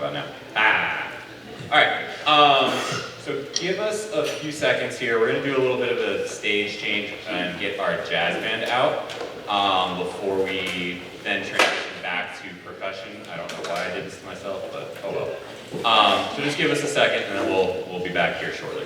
about now? All right. So give us a few seconds here. We're going to do a little bit of a stage change and get our jazz band out before we then transition back to percussion. I don't know why I did this to myself, but oh well. So just give us a second, and then we'll be back here shortly.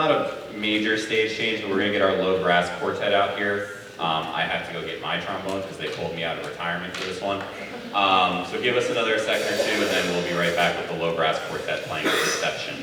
not a major stage change, but we're gonna get our low brass quartet out here. I have to go get my trombone because they pulled me out of retirement for this one. So give us another second or two, and then we'll be right back with the low brass quartet playing this section.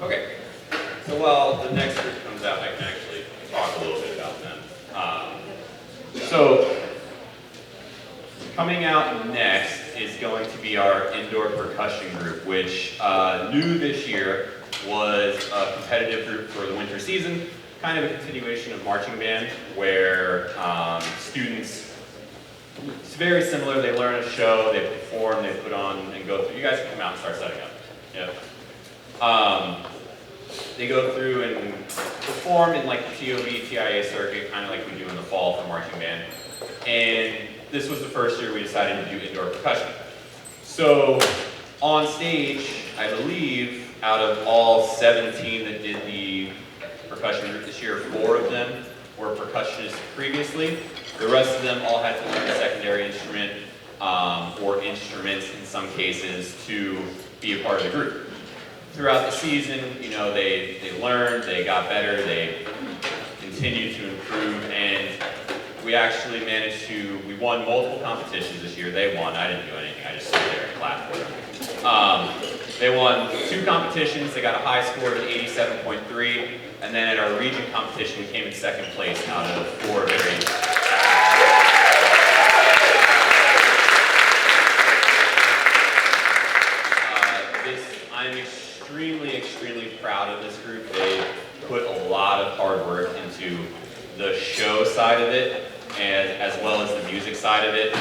Okay, so while the next group comes out, I can actually talk a little bit about them. So coming out next is going to be our indoor percussion group, which new this year was a competitive group for the winter season, kind of a continuation of marching band, where students, it's very similar, they learn a show, they perform, they put on and go through. You guys can come out and start setting up. Yep. They go through and perform in like the TOB, TIA circuit, kind of like we do in the fall for marching band. And this was the first year we decided to do indoor percussion. So on stage, I believe, out of all 17 that did the percussion group this year, 4 of them were percussionists previously. The rest of them all had to learn a secondary instrument or instruments in some cases to be a part of the group. Throughout the season, you know, they learned, they got better, they continued to improve, and we actually managed to, we won multiple competitions this year. They won, I didn't do anything, I just stood there and clapped for them. They won 2 competitions, they got a high score of 87.3, and then at our region competition, we came in 2nd place out of 4 very I'm extremely proud of this group. They put a lot of hard work into the show side of it, and as well as the music side of it.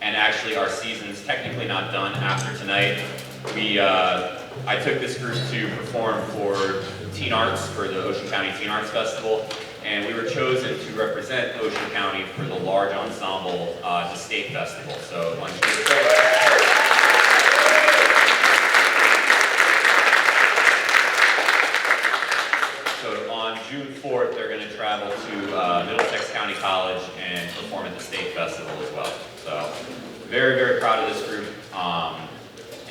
And actually, our season's technically not done after tonight. I took this group to perform for Teen Arts, for the Ocean County Teen Arts Festival, and we were chosen to represent Ocean County for the large ensemble, the state festival. So, on June 4th, they're going to travel to Middlesex County College and perform at the state festival as well. So, very proud of this group.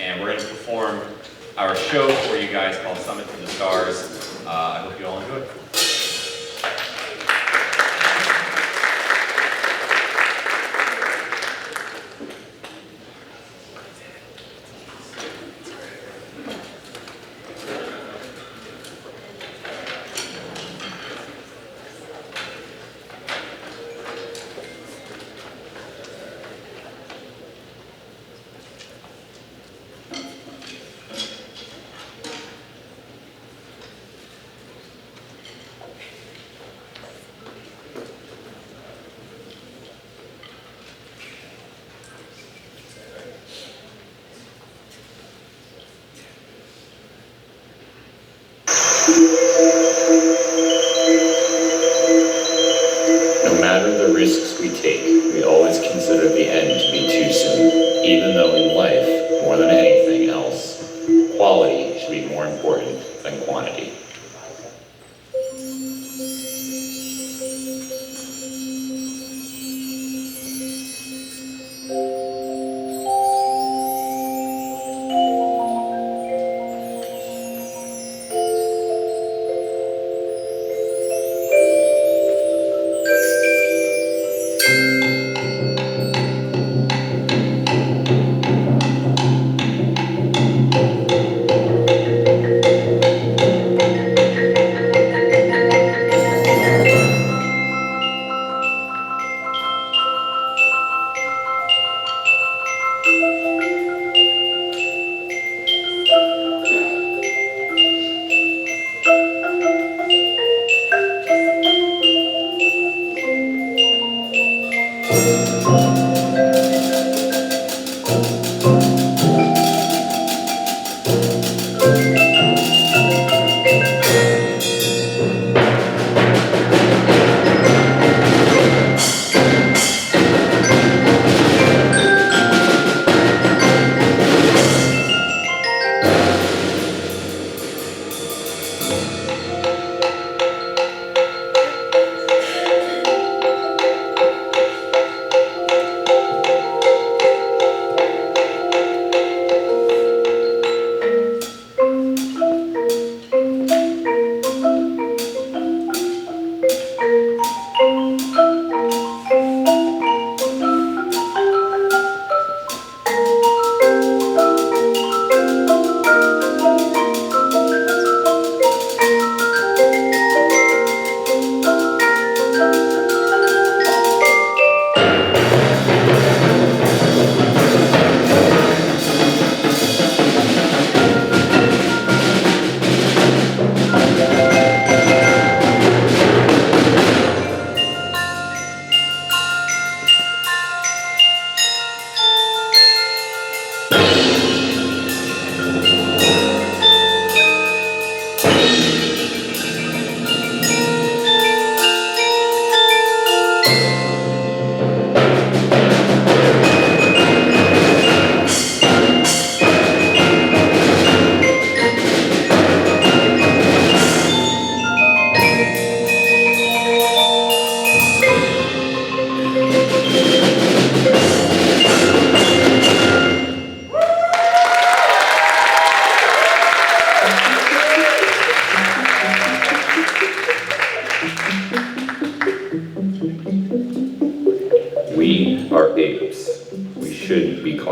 And we're going to perform our show for you guys called Summit to the Stars. I hope you all enjoy it.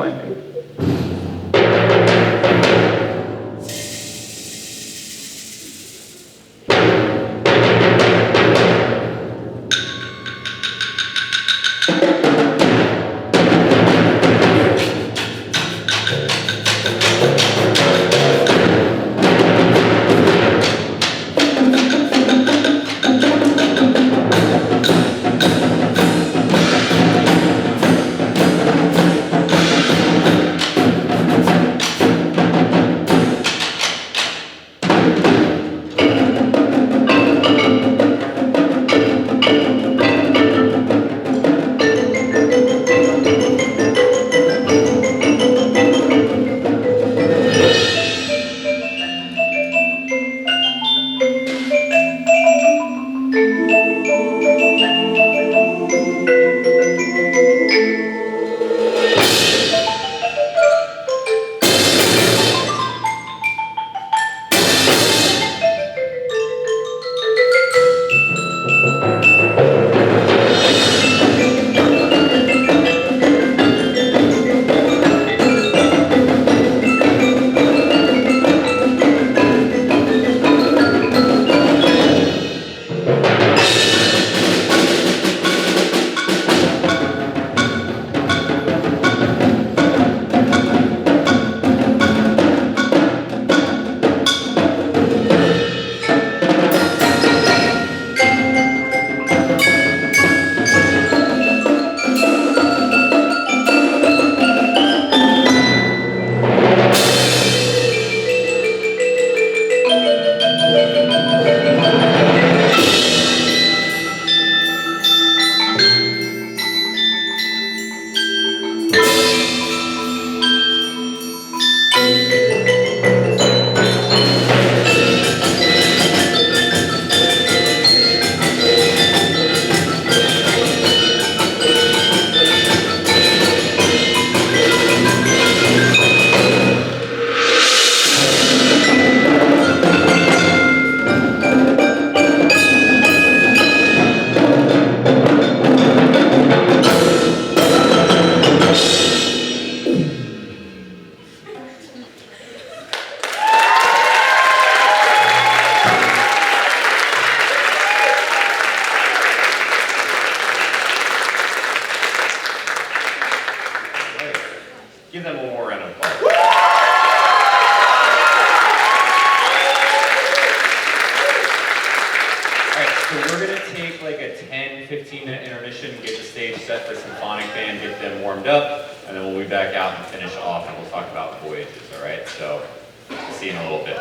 one. Give them one more round of applause. Alright, so we're going to take like a 10-15-minute intermission, get the stage set for symphonic band, get them warmed up, and then we'll be back out and finish off, and we'll talk about voyages, alright? So, see you in a little bit.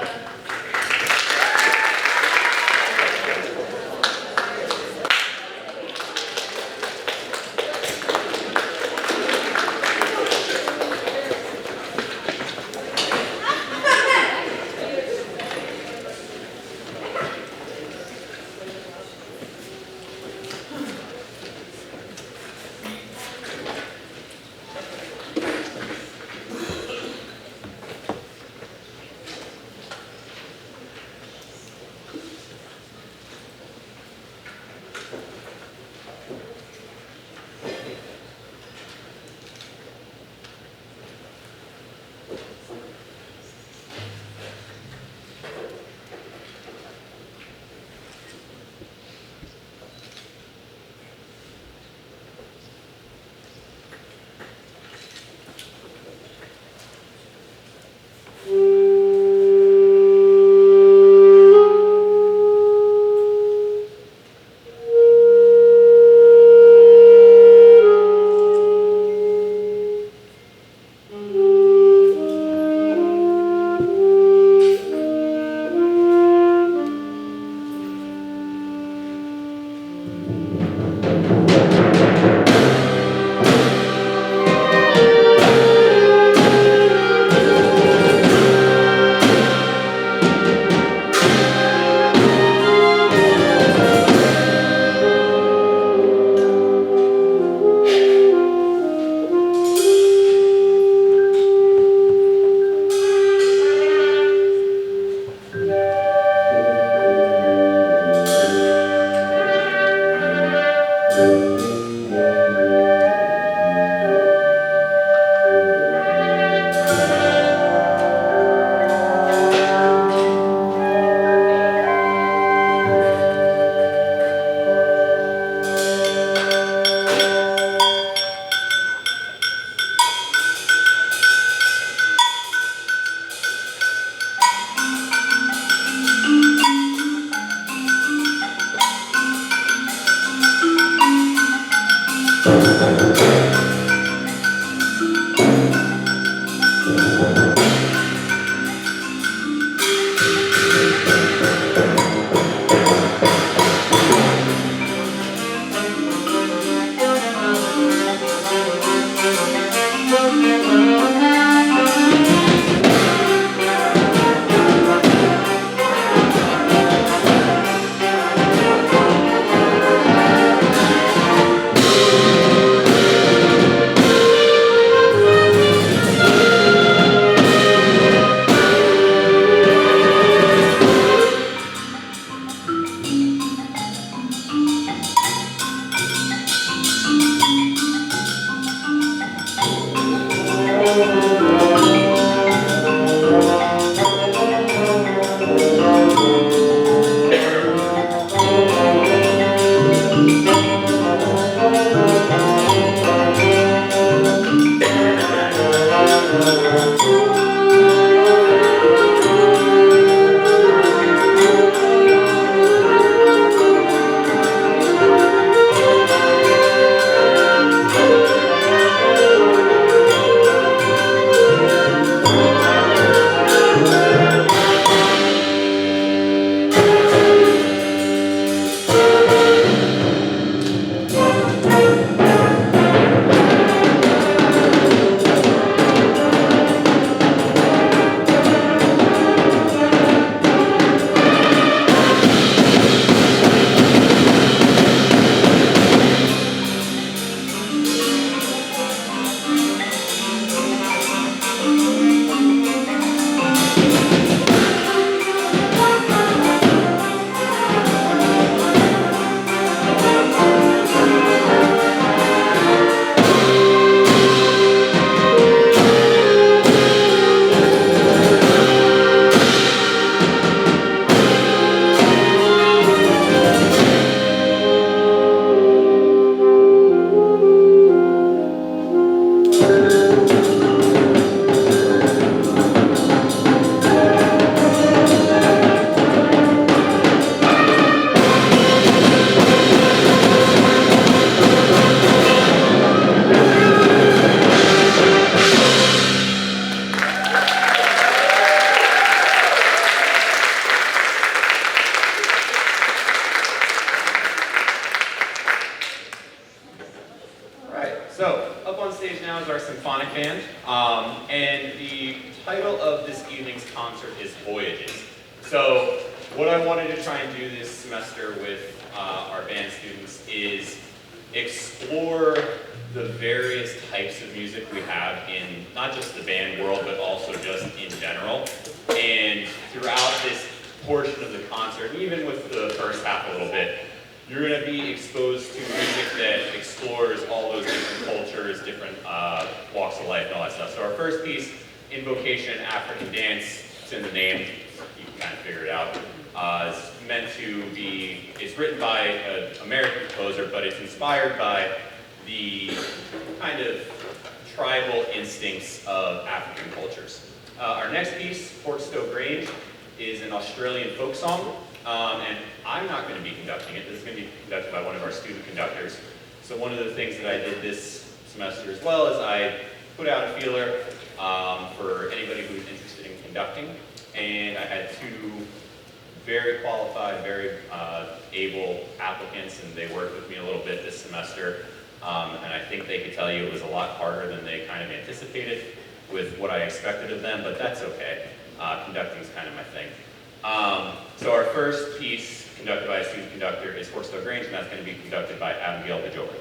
the title of this evening's concert is Voyages. So what I wanted to try and do this semester with our band students is explore the various types of music we have in not just the band world, but also just in general. And throughout this portion of the concert, even with the first half a little bit, you're going to be exposed to music that explores all those different cultures, different walks of life, and all that stuff. So our first piece, Invocation African Dance, it's in the name, you can kind of figure it out. It's meant to be, it's written by an American composer, but it's inspired by the kind of tribal instincts of African cultures. Our next piece, Portstow Grange, is an Australian folk song, and I'm not going to be conducting it. This is going to be conducted by one of our student conductors. So one of the things that I did this semester as well is I put out a feeler for anybody who's interested in conducting, and I had two very qualified, very able applicants, and they worked with me a little bit this semester. And I think they could tell you it was a lot harder than they kind of anticipated with what I expected of them, but that's okay. Conducting is kind of my thing. So our first piece, conducted by a student conductor, is Portstow Grange, and that's going to be conducted by Abigail Bajoli.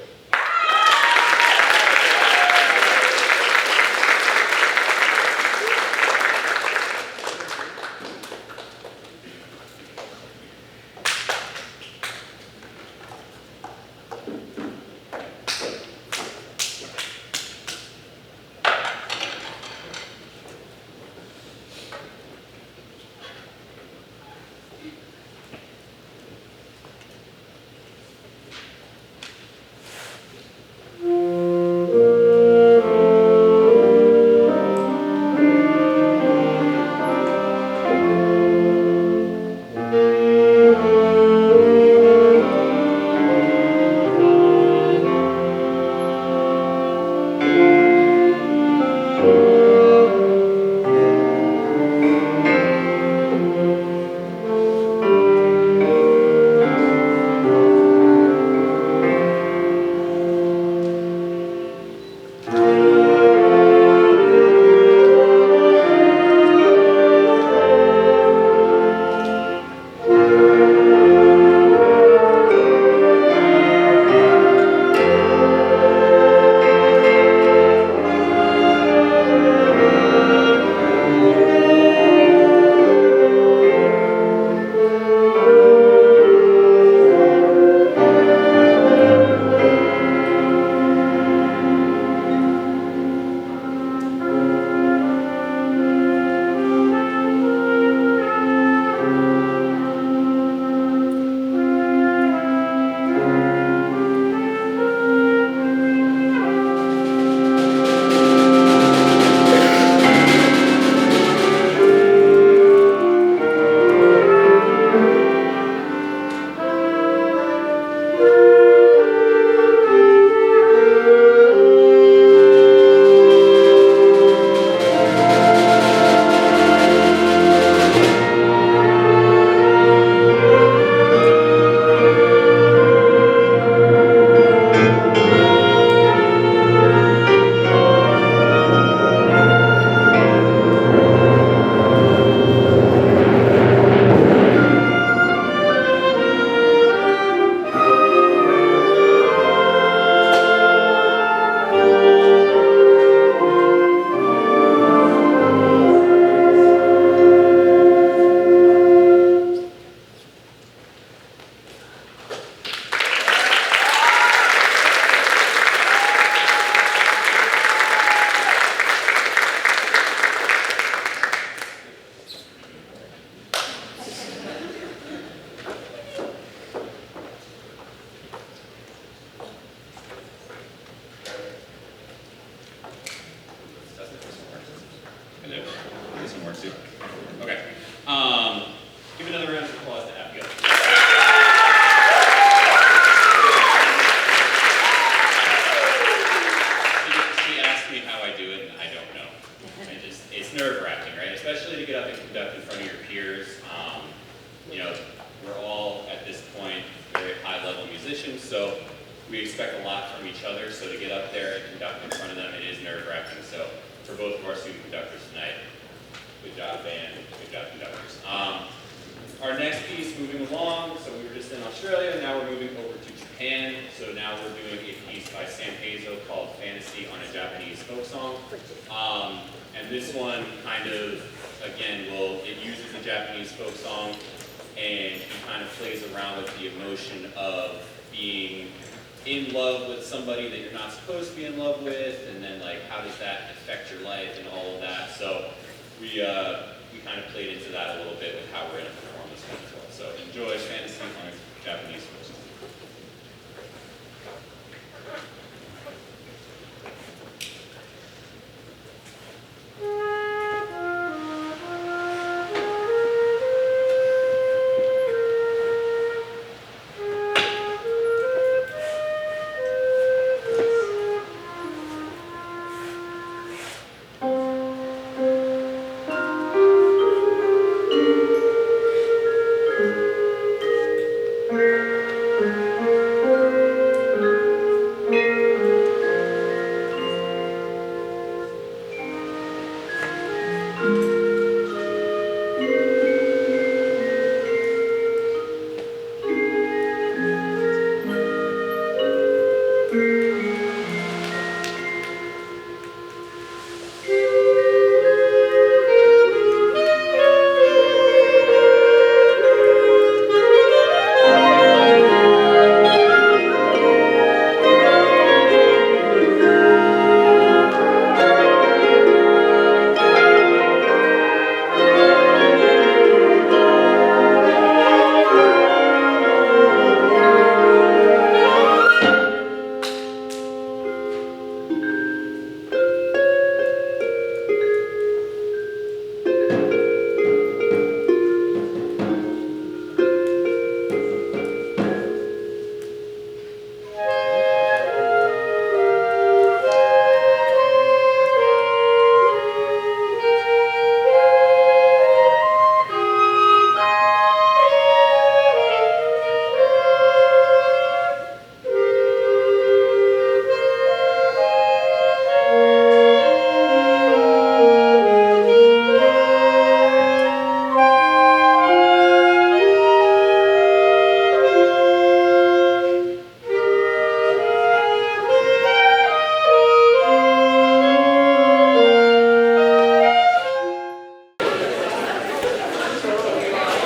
Give another round of applause to Abigail. She asked me how I do it, and I don't know. It's nerve-wracking, right? Especially to get up and conduct in front of your peers. You know, we're all at this point very high-level musicians, so we expect a lot from each other. So to get up there and conduct in front of them, it is nerve-wracking. So for both of our student conductors tonight. Good job, band. Good job, conductors. Our next piece, moving along, so we were just in Australia, now we're moving over to Japan. So now we're doing a piece by Sam Hazo called Fantasy on a Japanese Folk Song. And this one kind of, again, it uses a Japanese folk song and it kind of plays around with the emotion of being in love with somebody that you're not supposed to be in love with, and then like how does that affect your life and all of that. So we kind of played into that a little bit with how we're going to perform this one as well. So enjoy Fantasy on a Japanese folk song.